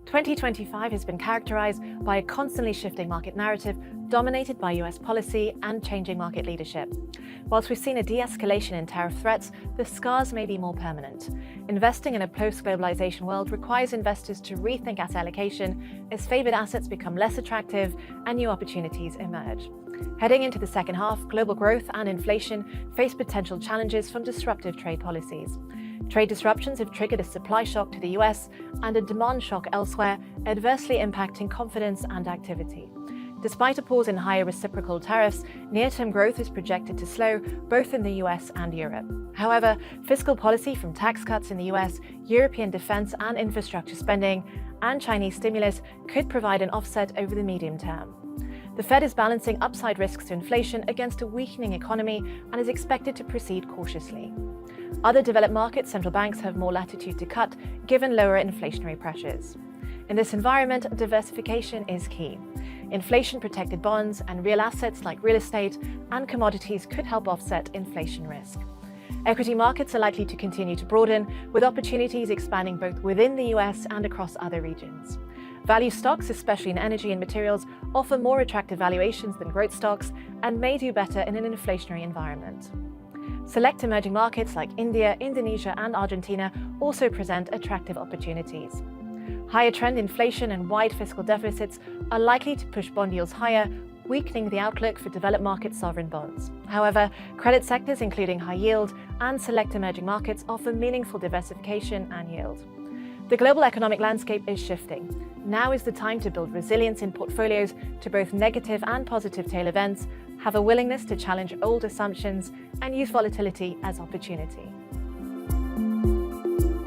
2025 has been characterized by a constantly shifting market narrative dominated by US policy and changing market leadership. Whilst we've seen a de-escalation in tariff threats, the scars may be more permanent. Investing in a post-globalization world requires investors to rethink asset allocation as favored assets become less attractive and new opportunities emerge. Heading into the second half, global growth and inflation face potential challenges from disruptive trade policies. Trade disruptions have triggered a supply shock to the US and a demand shock elsewhere, adversely impacting confidence and activity. Despite a pause in higher reciprocal tariffs, near-term growth is projected to slow both in the US and Europe. However, fiscal policy from tax cuts in the US, European defense and infrastructure spending, and Chinese stimulus could provide an offset over the medium term. The Fed is balancing upside risks to inflation against a weakening economy and is expected to proceed cautiously. Other developed markets, central banks have more latitude to cut, given lower inflationary pressures. In this environment, diversification is key. Inflation-protected bonds and real assets like real estate and commodities could help offset inflation risk. Equity markets are likely to continue to broaden, with opportunities expanding both within the US and across other regions. Value stocks, especially in energy and materials, offer more attractive valuations than growth stocks and may do better in an inflationary environment. Select emerging markets like India, Indonesia, and Argentina also present attractive opportunities. Higher trend inflation and wide fiscal deficits are likely to push bond yields higher, weakening the outlook for developed market sovereign bonds. However, credit sectors including high yield and select emerging markets offer meaningful diversification and yield. The global economic landscape is shifting. Now is the time to build resilience in portfolios to both negative and positive tail events, have a willingness to challenge old assumptions, and use volatility as opportunity.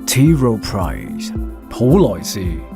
T. Rowe Price 普萊士